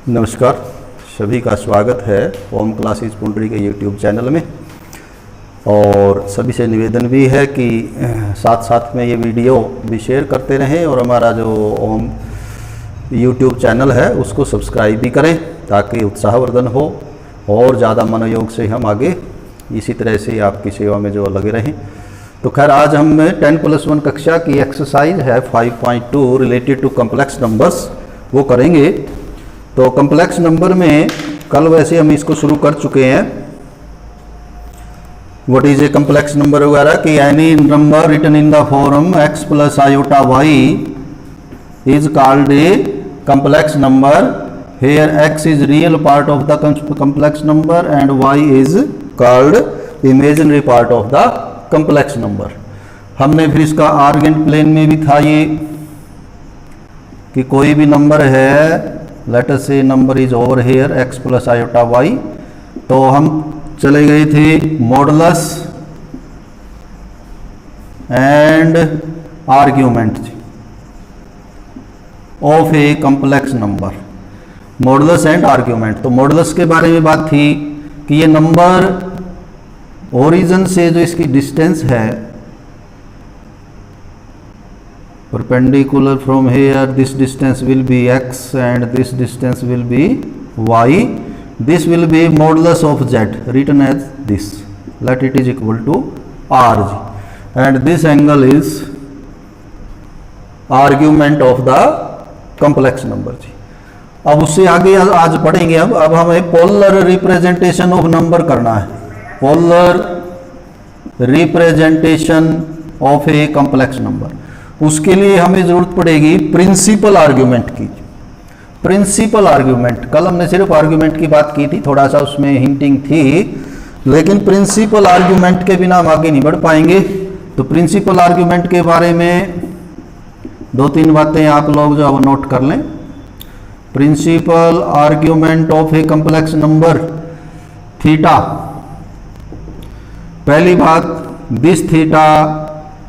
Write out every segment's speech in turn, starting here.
नमस्कार, सभी का स्वागत है ओम क्लासेस पुंडरी के यूट्यूब चैनल में। और सभी से निवेदन भी है कि साथ साथ में ये वीडियो भी शेयर करते रहें और हमारा जो ओम यूट्यूब चैनल है उसको सब्सक्राइब भी करें ताकि उत्साहवर्धन हो और ज़्यादा मनोयोग से हम आगे इसी तरह से आपकी सेवा में जो लगे रहें। तो खैर आज हम 10+1 कक्षा की एक्सरसाइज है 5.2 रिलेटेड टू कम्प्लेक्स नंबर्स वो करेंगे। तो कम्प्लेक्स नंबर में कल वैसे हम इसको शुरू कर चुके हैं, what is a complex number वगैरह कि any number written in the form x + i y is called a complex number. Here x is real part of the complex number and y is called imaginary part of the complex number. हमने फिर इसका urgent plane में भी था ये कि कोई भी नंबर है, लेट अस से number is over here x + i y, तो हम चले गए थे modulus and argument of a complex number. Modulus and argument, तो मॉडुलस के बारे में बात थी कि ये नंबर ओरिजिन से जो इसकी डिस्टेंस है perpendicular from here, this distance will be x and this distance will be y. This will be modulus of z written as this, let it is equal to rg, and this angle is argument of the complex number जी। अब उससे आगे आज पढ़ेंगे। अब हमें polar representation of number करना है, polar representation of a complex number. उसके लिए हमें जरूरत पड़ेगी प्रिंसिपल आर्ग्यूमेंट की। प्रिंसिपल आर्ग्यूमेंट, कल हमने सिर्फ आर्ग्यूमेंट की बात की थी, थोड़ा सा उसमें हिंटिंग थी, लेकिन प्रिंसिपल आर्ग्यूमेंट के बिना हम आगे नहीं बढ़ पाएंगे। तो प्रिंसिपल आर्ग्यूमेंट के बारे में 2-3 बातें आप लोग जो अब नोट कर लें। Principal argument of a complex number theta. पहली बात, this theta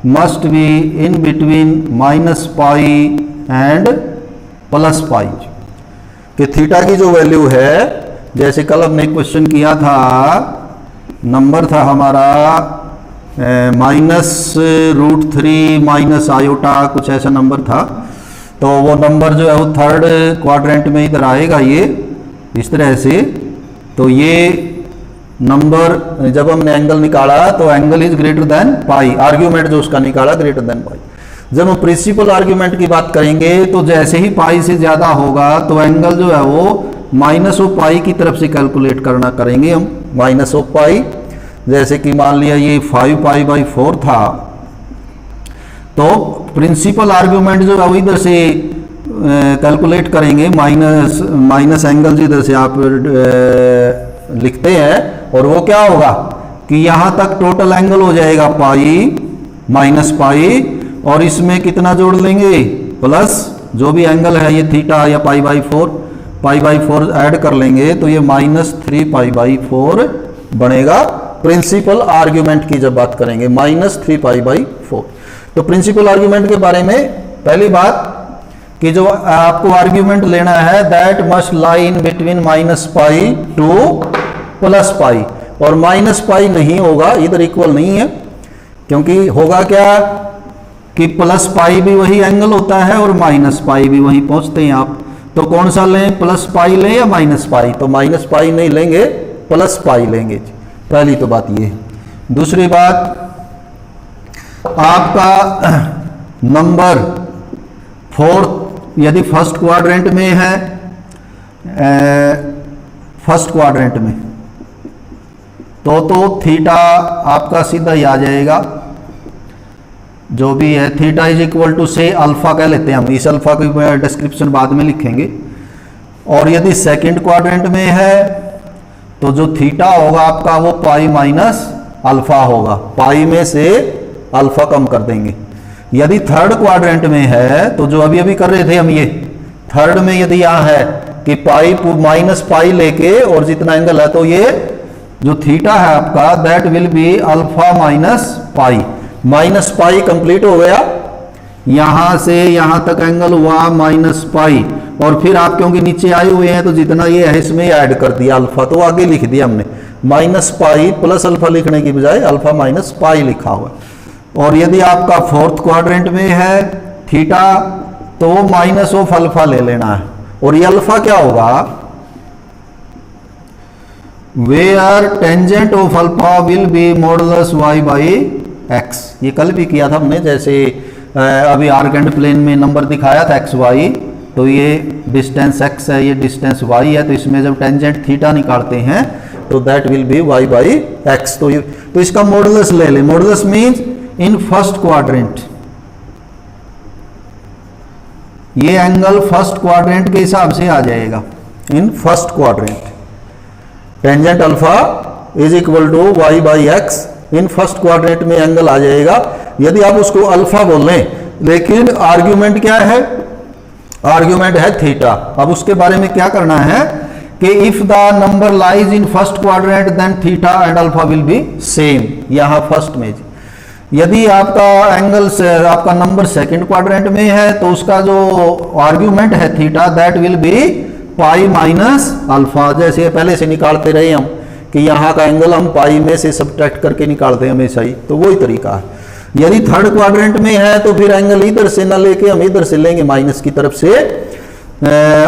must be in between -π and +π, कि थीटा की जो वैल्यू है, जैसे कल हमने क्वेश्चन किया था, नंबर था हमारा -√3 - i कुछ ऐसा नंबर था। तो वो नंबर जो है वो थर्ड क्वाड्रेंट में इधर आएगा, ये इस तरह से। तो ये नंबर जब हमने एंगल निकाला तो angle is greater than pi, argument जो उसका निकाला ग्रेटर देन पाई। जब हम प्रिंसिपल आर्ग्यूमेंट की बात करेंगे तो जैसे ही पाई से ज्यादा होगा तो एंगल जो है वो -π की तरफ से कैलकुलेट करना करेंगे हम, -π। जैसे कि मान लिया ये 5π/4 था, तो प्रिंसिपल आर्ग्यूमेंट जो है वो इधर से कैलकुलेट करेंगे, माइनस एंगल जिधर से आप लिखते हैं, और वो क्या होगा कि यहां तक टोटल एंगल हो जाएगा -π, और इसमें कितना जोड़ लेंगे प्लस जो भी एंगल है ये थीटा या π/4 ऐड कर लेंगे, तो ये -3π/4 बनेगा। प्रिंसिपल आर्ग्यूमेंट की जब बात करेंगे -3π/4। तो प्रिंसिपल आर्ग्यूमेंट के बारे में पहली बात कि जो आपको आर्ग्यूमेंट लेना है that must lie in between -π to +π, और -π नहीं होगा, इधर इक्वल नहीं है, क्योंकि होगा क्या कि +π भी वही एंगल होता है और -π भी वही पहुंचते हैं आप। तो कौन सा लें, +π लें या -π? तो -π नहीं लेंगे, +π लेंगे। पहली तो बात ये। दूसरी बात, आपका नंबर फोर्थ यदि फर्स्ट क्वाड्रेंट में है, फर्स्ट क्वाड्रेंट में, तो थीटा आपका सीधा ही आ जाएगा, जो भी है थीटा इज इक्वल टू से अल्फा कह लेते हैं हम, इस अल्फा की डिस्क्रिप्शन बाद में लिखेंगे। और यदि सेकंड क्वाड्रेंट में है तो जो थीटा होगा आपका वो π - होगा, पाई में से अल्फा कम कर देंगे। यदि थर्ड क्वाड्रेंट में है तो जो अभी कर रहे थे हम, ये थर्ड में यदि यहाँ है कि -π लेके और जितना एंगल है, तो ये जो थीटा है आपका दैट विल बी α -π कंप्लीट हो गया। यहां से यहां तक एंगल हुआ -π, और फिर आप क्योंकि नीचे आए हुए हैं तो जितना ये है इसमें ऐड कर दिया अल्फा, तो आगे लिख दिया हमने माइनस पाई प्लस अल्फा लिखने की बजाय अल्फा माइनस पाई लिखा हुआ। और यदि आपका फोर्थ क्वाड्रेंट में है थीटा तो माइनस ऑफ अल्फा ले लेना है। और ये अल्फा क्या होगा, where tangent of alpha will be modulus y by x. ये कल भी किया था हमने, जैसे अभी आर्केंड प्लेन में नंबर दिखाया था एक्स वाई, तो ये डिस्टेंस एक्स है, ये डिस्टेंस वाई है, तो इसमें जब टेंजेंट थीटा निकालते हैं तो that will be y by x. तो इसका मॉडुलस ले ले। Modulus means in first quadrant, ये एंगल फर्स्ट क्वाड्रेंट के हिसाब से आ जाएगा। In first quadrant tangent alpha is equal to y by x, in first quadrant में एंगल आ जाएगा। यदि आप उसको अल्फा बोलें, लेकिन आर्ग्यूमेंट क्या है, आर्ग्यूमेंट है थीटा। अब उसके बारे में क्या करना है कि if the number lies in first quadrant then theta and alpha will be same. यहां फर्स्ट में यदि आपका एंगल से आपका नंबर सेकंड क्वाड्रेंट में है तो उसका जो आर्ग्यूमेंट है theta that will be pi minus alpha. जैसे पहले से निकालते रहे हम कि यहाँ का एंगल हम पाई में से सब्ट्रैक्ट करके निकालते हैं हमेशा ही, तो वही तरीका है। यदि थर्ड क्वाड्रेंट में है तो फिर एंगल इधर से ना लेके हम इधर से लेंगे माइनस की तरफ से,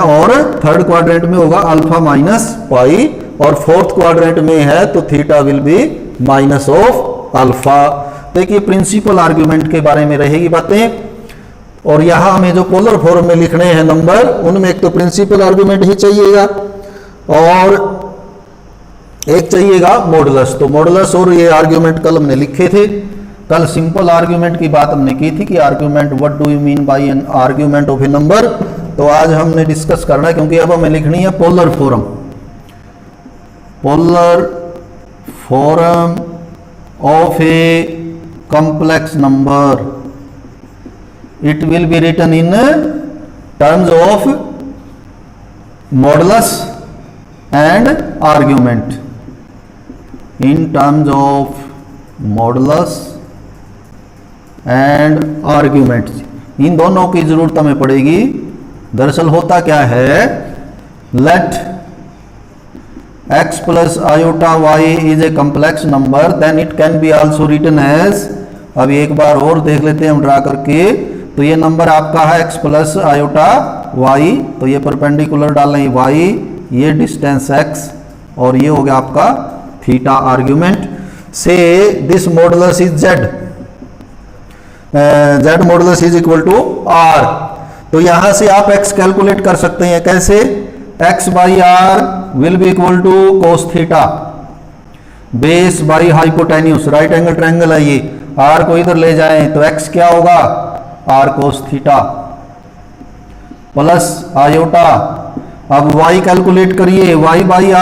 और थर्ड क्वाड्रेंट में होगा अल्फा माइनस पाई, और फोर्थ क्वाड्रेंट में है तो theta will B minus of alpha. देखिए प्रिंसिपल आर्ग्यूमेंट के बारे में रहेगी बातें। और यहां हमें जो पोलर फॉर्म में लिखने हैं नंबर, उनमें एक तो प्रिंसिपल आर्ग्यूमेंट ही चाहिएगा और एक चाहिएगा मॉडुलस। तो मॉडुलस और ये आर्ग्यूमेंट कल हमने लिखे थे। कल सिंपल आर्ग्यूमेंट की बात हमने की थी कि argument what do you mean by an argument of A number. तो आज हमने डिस्कस करना है, क्योंकि अब हमें लिखनी है polar form. Polar form of A complex number, it will be written in terms of modulus and argument, in terms of modulus and argument। इन दोनों की जरूरत हमें पड़ेगी। दरअसल होता क्या है, let x plus iota y is a complex number then it can be also written as, अभी एक बार और देख लेते हैं हम ड्रा करके। तो ये नंबर आपका है x प्लस आयोटा y, तो ये परपेंडिकुलर डालें y, ये डिस्टेंस x, और ये हो गया आपका theta argument. Say this modulus is z, z modulus is equal to r। तो यहां से आप x कैलकुलेट कर सकते हैं। कैसे, x by r will be equal to cos theta, base by hypotenuse, right angle triangle है ये, r को इधर ले जाएं तो x क्या होगा, r cos theta plus iota. अब y कैलकुलेट करिए, y by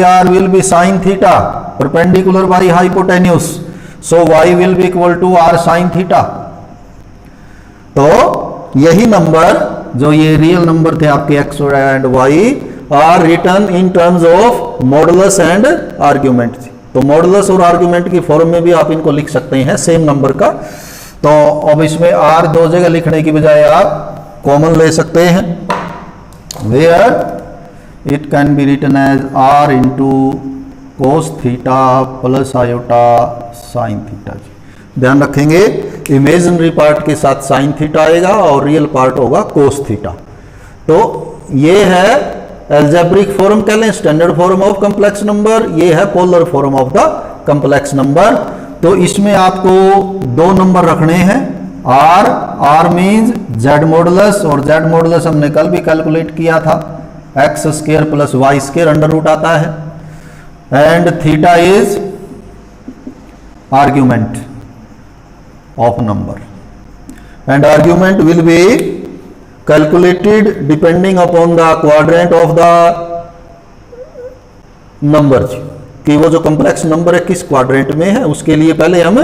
r will be sine theta, perpendicular by hypotenuse, so y will be equal to r sine theta. तो यही नंबर जो ये रियल नंबर थे आपके x and y are written in terms of modulus and argument. तो modulus और argument की form में भी आप इनको लिख सकते हैं सेम नंबर का। तो अब इसमें r दो जगह लिखने की बजाय आप कॉमन ले सकते हैं, where it can be written as r into cos theta plus iota sine theta. ध्यान रखेंगे इमेजिनरी पार्ट के साथ साइन थीटा आएगा और रियल पार्ट होगा कोस थीटा। तो ये है एल्जेब्रिक फॉर्म कह लें, standard form of complex number, ये है polar form of the complex number. तो इसमें आपको दो नंबर रखने हैं, r मीन्स z मॉडुलस, और z मॉडुलस हमने कल भी कैलकुलेट किया था, x square plus y square under root आता है, and theta is argument of number, and argument will be calculated depending upon the quadrant of the number, कि वो जो कॉम्प्लेक्स नंबर है किस क्वाड्रेंट में है। उसके लिए पहले हम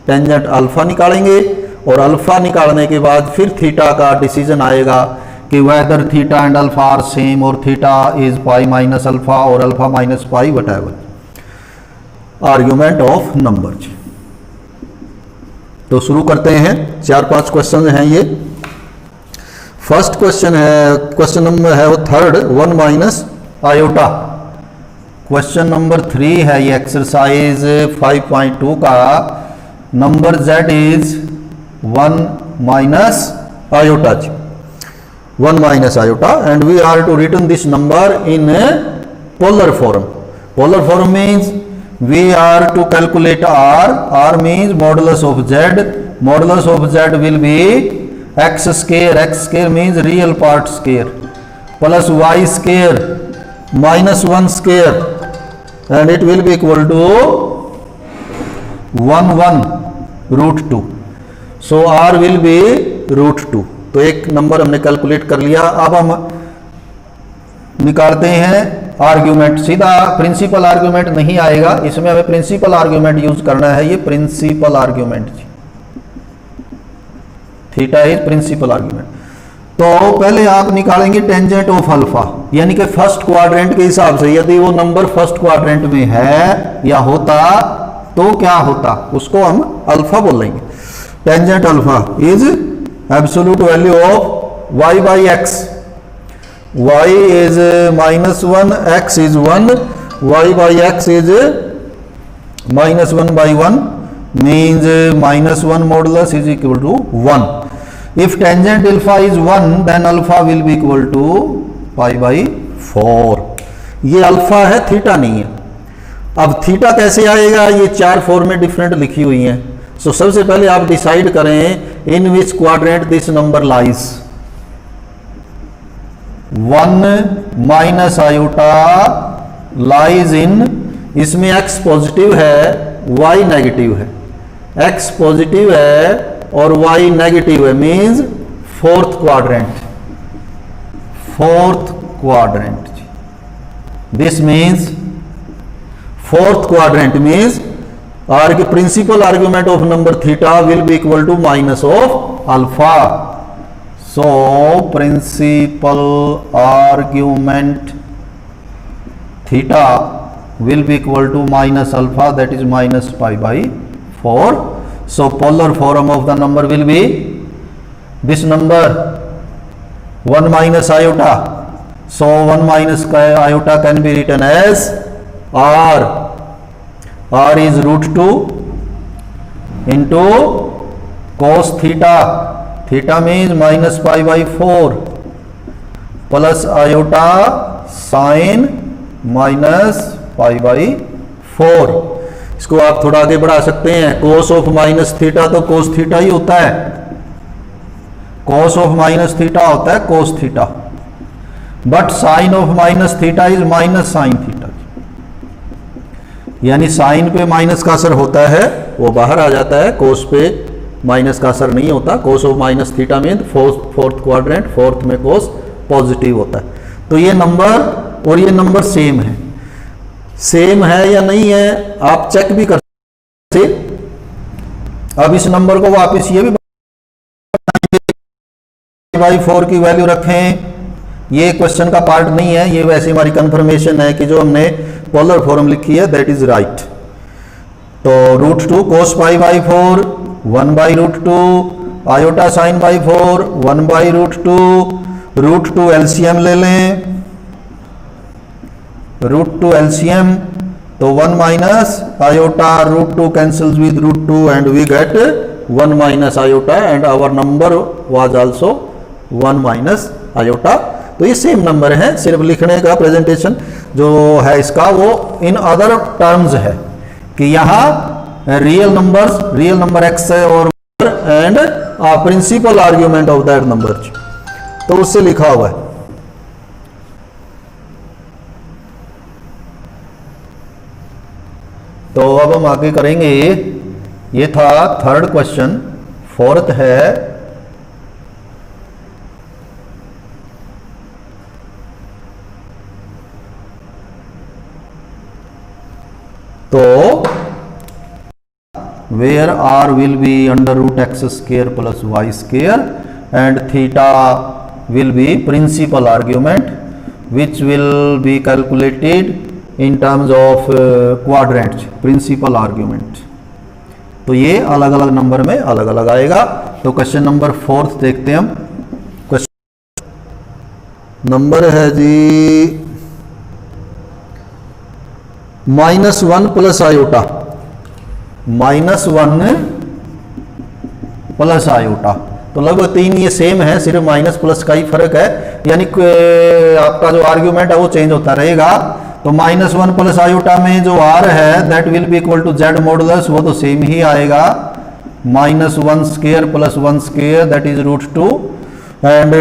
टेंजेंट अल्फा निकालेंगे, और अल्फा निकालने के बाद फिर थीटा का डिसीजन आएगा कि whether theta and alpha are same, और theta is pi minus alpha और alpha minus pi, whatever argument of number. तो शुरू करते हैं, 4-5 क्वेश्चन हैं ये। फर्स्ट क्वेश्चन है, क्वेश्चन नंबर है वो third, 1 minus iota. Question number 3 है ये एक्सरसाइज 5.2 का। Number z is 1 minus iota, 1 minus iota, and we are to return this number in polar form. Polar form means we are to calculate r. R means modulus of z. Modulus of z will be x square. X square means real part square plus y square minus 1 square, and it will be equal to 1 root 2. So r will be root 2. तो एक number हमने calculate कर लिया। अब हम निकालते हैं argument. सीधा प्रिंसिपल आर्ग्यूमेंट नहीं आएगा, इसमें हमें प्रिंसिपल आर्ग्यूमेंट यूज करना है। ये principal argument, theta is principal argument. तो पहले आप निकालेंगे टेंजेंट ऑफ अल्फा, यानी कि फर्स्ट क्वाड्रेंट के हिसाब से यदि वो नंबर फर्स्ट क्वाड्रेंट में है या होता तो क्या होता, उसको हम अल्फा बोल लेंगे। Tangent alpha is absolute value of y by x. y is -1, x is 1, y by x is -1 by 1 means -1 modulus is equal to 1. If tangent alpha is 1 then alpha will be equal to pi by 4. ये alpha है, theta नहीं है। अब theta कैसे आएगा, ये 4 format different लिखी हुई हैं। सो सबसे पहले आप डिसाइड करें in which quadrant this number lies. 1 minus iota lies in, इसमें x पॉजिटिव है y नेगेटिव है, x पॉजिटिव है और y नेगेटिव है, means fourth quadrant. Fourth quadrant, this means fourth quadrant means principal argument of number theta will be equal to minus of alpha. So principal argument theta will be equal to minus alpha, that is minus pi by 4. So polar form of the number will be this number 1 minus iota. So 1 minus iota can be written as r. R is root 2 into cos theta. Theta means minus pi by 4 plus iota sign minus pi by 4। इसको आप थोड़ा आगे बढ़ा सकते हैं। Cos of minus theta तो cos theta ही होता है, कोस ऑफ माइनस थीटा होता है cos theta, but sine of minus theta is minus sine theta, यानी साइन पे माइनस का असर होता है वो बाहर आ जाता है, कोस पे माइनस का असर नहीं होता। Cos of minus theta mean fourth quadrant, fourth में कोस पॉजिटिव होता है। तो ये नंबर और ये नंबर सेम है, सेम है या नहीं है आप चेक भी कर सकते। अब इस नंबर को वापस ये भी बाई 4 की वैल्यू रखें, ये क्वेश्चन का पार्ट नहीं है, ये वैसे हमारी कंफर्मेशन है कि जो हमने पोलर फॉर्म लिखी है दैट इज राइट। तो root 2 cos pi by 4 1 by root 2, iota sine by 4 1 by root 2 LCM ले लें, रूट 2 एलसीएम तो 1 minus iota root 2 cancels with root 2 and we get 1 minus iota and our number was also 1 minus iota. तो ये same number है, सिर्फ लिखने का presentation जो है इसका वो इन अदर टर्म्स है कि यहाँ रियल नंबर x है और and principal argument of that number, तो उससे लिखा हुआ है। तो अब हम आगे करेंगे, ये था थर्ड क्वेश्चन। फोर्थ है तो where r will be under root x square plus y square and theta will be principal argument which will be calculated in terms of quadrants, principal argument। तो ये अलग अलग नंबर में अलग अलग आएगा। तो क्वेश्चन नंबर 4 देखते हैं हम। नंबर है जी -1 प्लस आयोटा, -1 प्लस आयोटा। तो लगभग तीन ये सेम है, सिर्फ माइनस प्लस का ही फर्क है, यानी आपका जो आर्ग्यूमेंट है वो चेंज होता रहेगा। तो -1 प्लस आयोटा में जो आर है that will be equal to z modulus, वो तो सेम ही आएगा, -1 square plus 1 square that is √2 and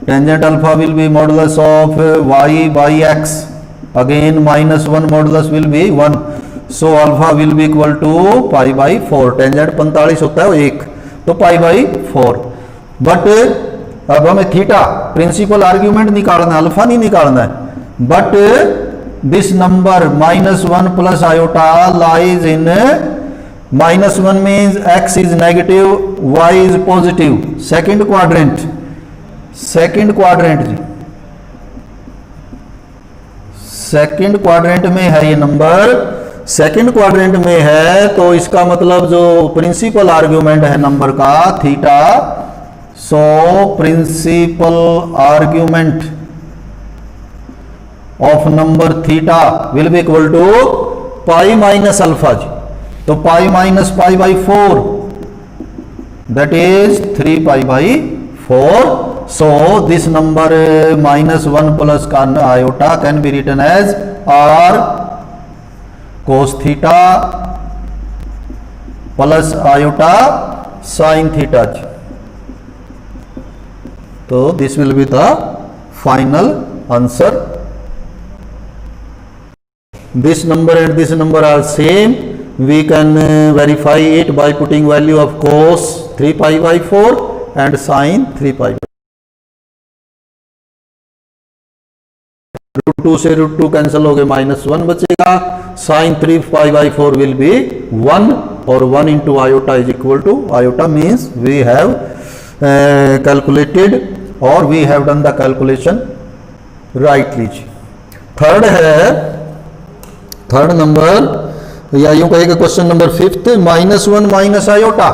tangent alpha will be modulus of y by x, again -1 modulus will be 1, so alpha will be equal to π/4, tangent 45 होता है वो 1, तो π/4। But अब हमें थीटा प्रिंसिपल आर्ग्यूमेंट निकालना है, अल्फा नहीं निकालना है। But this number -1 plus iota lies in -1 means x is negative, y is positive, second quadrant जी, सेकंड क्वाड्रेंट में है ये नंबर, सेकंड क्वाड्रेंट में है, तो इसका मतलब जो प्रिंसिपल आर्ग्यूमेंट है नंबर का theta, so principal argument of number theta will be equal to pi minus alpha जी, तो pi minus π/4 that is 3π/4। So this number -1 plus का iota can be written as r cos theta plus iota sine theta. तो this will be the final answer. This number and this number are same. We can verify it by putting value of cos 3π/4 and sin 3π/4। √2 से √2 cancel हो गए, -1 बचेगा, sin 3π/4 will be 1 और 1 into iota is equal to, iota means we have calculated or we have done the calculation rightly। Third है, third number या यूं कहेगा question number 5, -1 minus iota,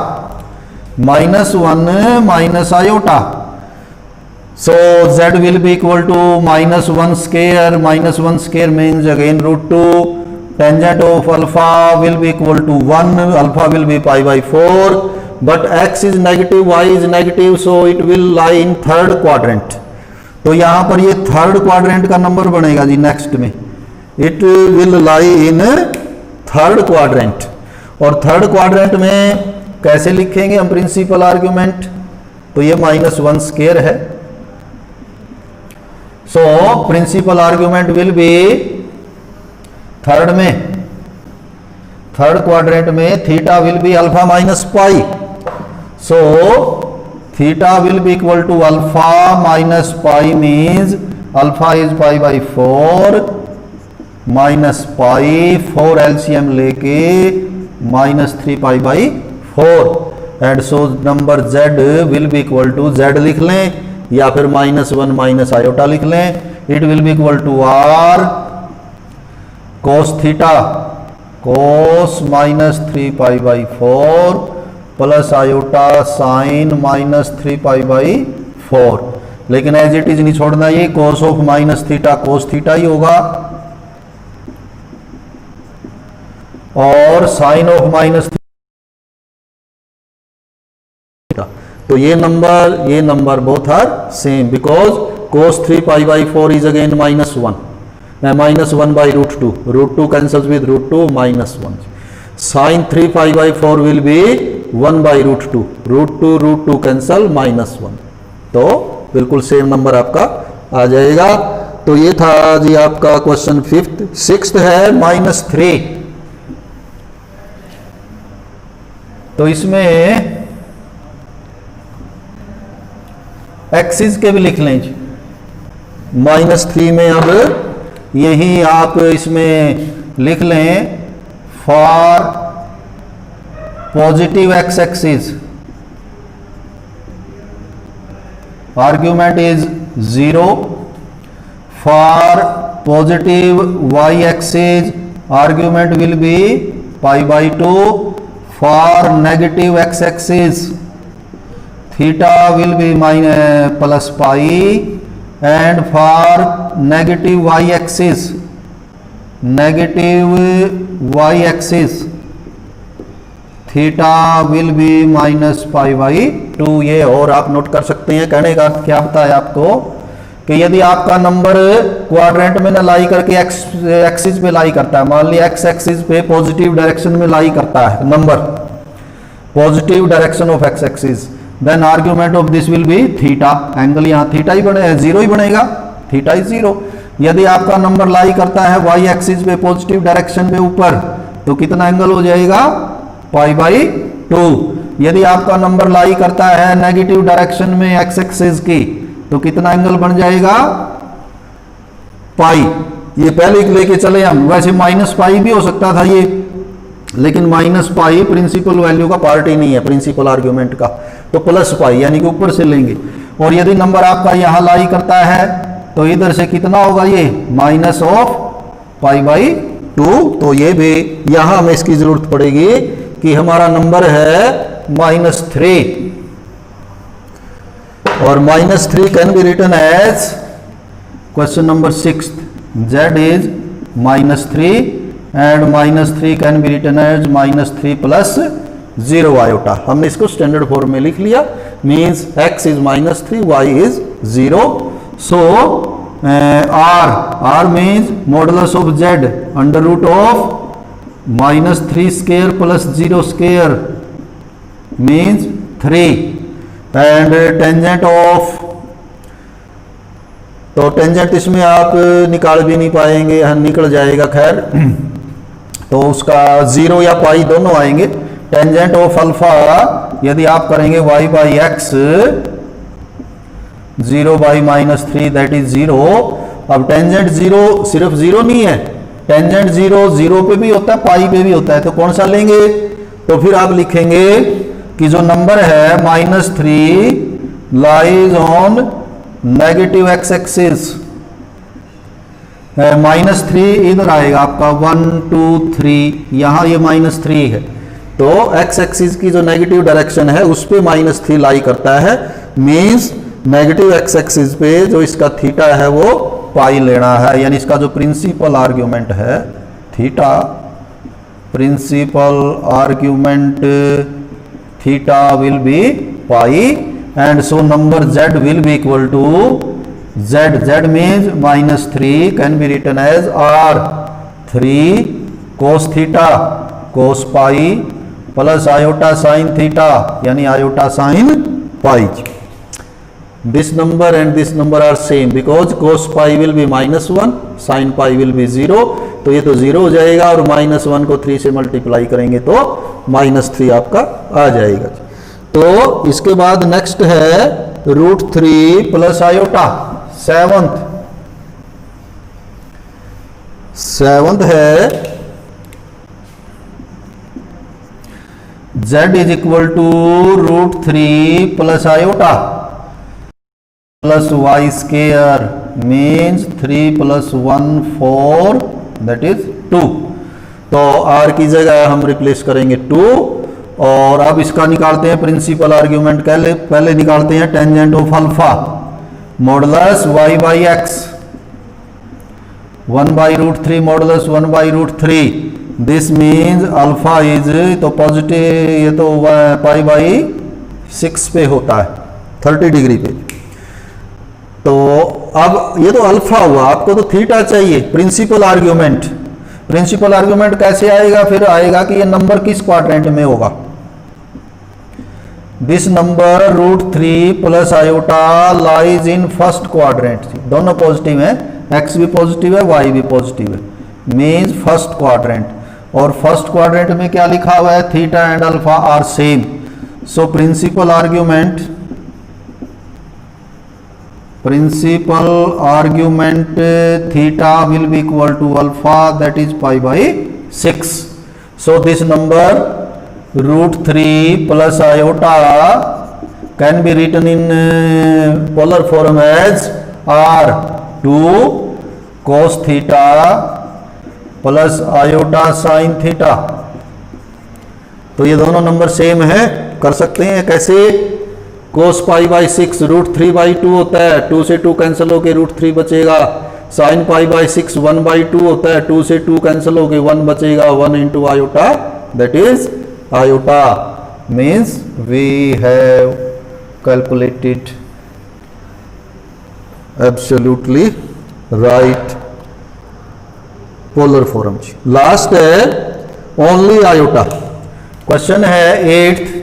-1 minus iota, so z will be equal to -1 square, -1 square means again √2, tangent of alpha will be equal to 1, alpha will be π/4, but x is negative, y is negative, so it will lie in third quadrant। तो यहां पर ये third quadrant का number बनेगा जी next में, it will lie in third quadrant. और third quadrant में कैसे लिखेंगे हम प्रिंसिपल आर्ग्यूमेंट, तो ये -1 स्क्वायर है, so principal argument will be third में, थर्ड क्वाड्रेंट में theta will be alpha minus pi, so theta will be equal to alpha minus pi means alpha is π/4 minus pi, 4 LCM लेके -3π/4 and so number z will be equal to, z लिख लें या फिर -1 minus iota लिख लें, it will be equal to r cos theta cos -3π/4 plus iota sine -3π/4, लेकिन as it is नहीं छोड़ना, ये cos of -theta cos theta ही होगा और साइन ऑफ -थीटा। तो ये नंबर both are same because cos 3π/4 is again -1, -1/√2, √2 cancels with √2, -1, sin 3π/4 will be 1/√2, √2 cancel -1, तो बिल्कुल सेम नंबर आपका आ जाएगा। तो ये था जी आपका क्वेश्चन 5th। 6th है -3, तो इसमें एक्सिस के भी लिख लें जी, -3 में अब यही आप इसमें लिख लें for positive x axis argument is 0, for positive y axis argument will be π/2, for negative x axis theta will be minus plus pi, and for negative y axis theta will B minus pi by 2। ये और आप note कर सकते हैं। कहने का क्या बताया आपको कि यदि आपका नंबर क्वाड्रेंट में ना लाई करके एक्स एक्सिस पे लाई करता है, मान लिया एक्स एक्सिस पे पॉजिटिव डायरेक्शन में लाई करता है नंबर, positive direction of x axis, then argument of this will be theta. Angle यहाँ थीटा ही बने, जीरो ही बनेगा, थीटा इज जीरो। यदि आपका नंबर लाई करता है वाई एक्सिस पे पॉजिटिव डायरेक्शन पे ऊपर, तो कितना एंगल हो जाएगा, पाई बाई 2। यदि आपका नंबर लाई करता है नेगेटिव डायरेक्शन में एक्स एक्सिस की, तो कितना एंगल बन जाएगा, पाई। ये पहले लेके चले हम, वैसे माइनस पाई भी हो सकता था ये, लेकिन माइनस पाई प्रिंसिपल वैल्यू का पार्ट ही नहीं है प्रिंसिपल आर्ग्यूमेंट का, तो प्लस पाई यानी कि ऊपर से लेंगे। और यदि नंबर आपका यहां लाई करता है तो इधर से कितना होगा, ये माइनस ऑफ पाई बाई 2। तो ये भी यहां हमें इसकी जरूरत पड़ेगी कि हमारा नंबर है -3, और -3 can be written as question number 6, z is -3 and -3 can be written as -3 plus 0 iota. हमने इसको स्टैंडर्ड फॉर्म में लिख लिया, means x is -3, y is 0। So r means modulus of z under root of -3 square plus 0 square means 3, and tangent of, तो tangent इसमें आप निकाल भी नहीं पाएंगे, निकल जाएगा खैर, तो उसका 0 या पाई दोनों आएंगे। टेंजेंट ऑफ अल्फा यदि आप करेंगे y by x, 0 by -3 that is 0। अब टेंजेंट 0 सिर्फ 0 नहीं है, टेंजेंट 0 पे भी होता है, पाई पे भी होता है, तो कौन सा लेंगे, तो फिर आप लिखेंगे कि जो नंबर है -3 lies on negative x axis, -3 इधर आएगा आपका 1 2 3, यहां ये -3 है, तो एक्स एक्सिस की जो नेगेटिव डायरेक्शन है उस पे -3 लाई करता है, मींस नेगेटिव एक्स एक्सिस पे जो इसका थीटा है वो पाई लेना है, यानी इसका जो प्रिंसिपल आर्ग्यूमेंट है theta, principal argument theta will be pi, and so number z will be equal to z means -3 can be written as r3 cos theta cos pi plus iota sine theta यानी iota sine pi. This number and this number are same because cos pi will be -1, sin pi will be 0, तो ये तो 0 हो जाएगा, और -1 को 3 से multiply करेंगे तो -3 आपका आ जाएगा। तो इसके बाद नेक्स्ट है √3 प्लस आयोटा, सेवंथ है z is equal to √3 plus iota plus y square means 3 + 1 4 that is 2। तो r की जगह हम रिप्लेस करेंगे 2, और अब इसका निकालते हैं प्रिंसिपल आर्ग्यूमेंट। पहले निकालते हैं tangent of alpha, modulus y by x 1/√3 modulus 1/√3, this means alpha is, तो पॉजिटिव, ये तो पाई बाई 6 पे होता है 30 डिग्री पे। तो अब ये तो अल्फा हुआ, आपको तो थीटा चाहिए। प्रिंसिपल आर्ग्यूमेंट, प्रिंसिपल आर्ग्यूमेंट कैसे आएगा, फिर आएगा कि ये नंबर किस क्वाड्रेंट में होगा। This number √3 plus iota lies in first quadrant, दोनों पॉजिटिव हैं, एक्स भी पॉजिटिव है वाई भी पॉजिटिव है, मीन्स फर्स्ट क्वाड्रेंट। और फर्स्ट क्वाड्रेंट में क्या लिखा हुआ है, theta and alpha are same, so principal argument theta will be equal to alpha, that is pi by 6. So this number √3 plus iota can be written in polar form as r2 cos theta plus iota sin theta। तो ये दोनों number same है, कर सकते हैं कैसे, कोस pi by 6 √3/2 होता है, 2 से 2 कैंसिल होके √3 बचेगा। साइन पाई बाई 6 1/2 होता है, 2 से 2 कैंसिल होके 1 बचेगा, 1 into iota, that is iota. Means we have calculated absolutely right polar form. Last है ओनली आयोटा। क्वेश्चन है 8th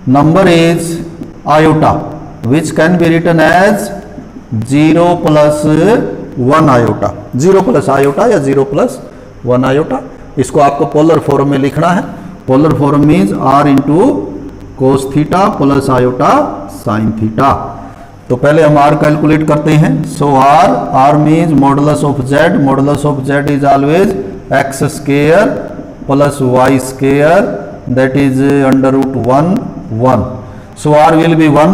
number is iota which can be written as 0 plus 1 iota, 0 plus iota या 0 plus 1 iota। इसको आपको polar form में लिखना है। Polar form means r into cos theta plus iota sine theta. तो पहले हम r कैलकुलेट करते हैं। सो r means modulus of z, modulus of z is always x square plus y square, that is √1 1. So r will be 1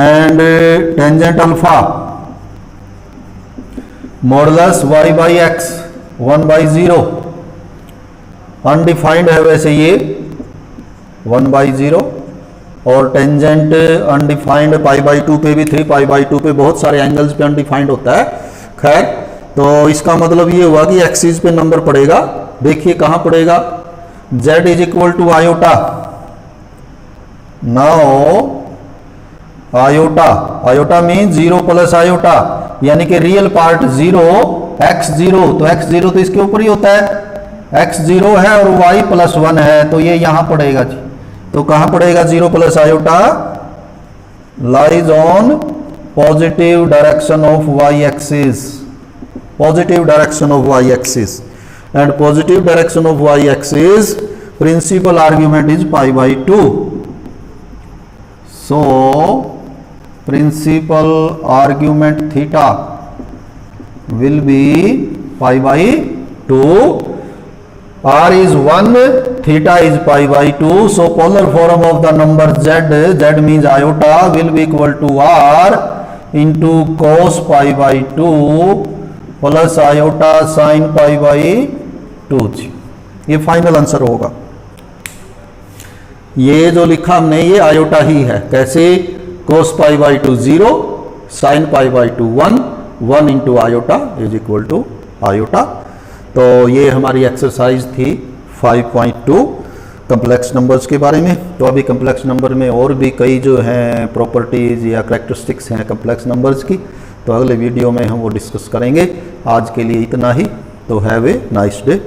and tangent alpha modulus y by x 1/0 undefined है वैसे ये 1/0 और tangent undefined π/2 पे भी 3π/2 पे बहुत सारे angles पे अनडिफाइंड होता है। खैर तो इसका मतलब ये हुआ कि एक्सिस पे नंबर पड़ेगा। देखिए कहाँ पड़ेगा, z is equal to iota. Now iota mean 0 plus iota, यानी कि रियल पार्ट 0 x0, तो x0 तो इसके ऊपर ही होता है, x0 है और y प्लस 1 है, तो ये यहां पड़ेगा जी। तो कहां पड़ेगा 0 plus iota? Lies on positive direction of y axis, positive direction of y axis, and positive direction of y axis principal argument is π/2। So principal argument theta will be π/2. R is 1, theta is π/2. So polar form of the number z means iota, will be equal to R into cos π/2 plus iota sin π/2। ये final answer होगा। ये जो लिखा हमने ये iota ही है। कैसे? cos π/2 0, sin π/2 1, 1 into iota is equal to iota. तो ये हमारी एक्सरसाइज थी 5.2 कम्प्लेक्स नंबर्स के बारे में। तो अभी कम्प्लेक्स नंबर में और भी कई जो हैं प्रॉपर्टीज़ या करैक्टरिस्टिक्स हैं कम्प्लेक्स नंबर्स की, तो अगले वीडियो में हम वो डिस्कस करेंगे। आज के लिए इतना ही। तो हैव ए नाइस डे।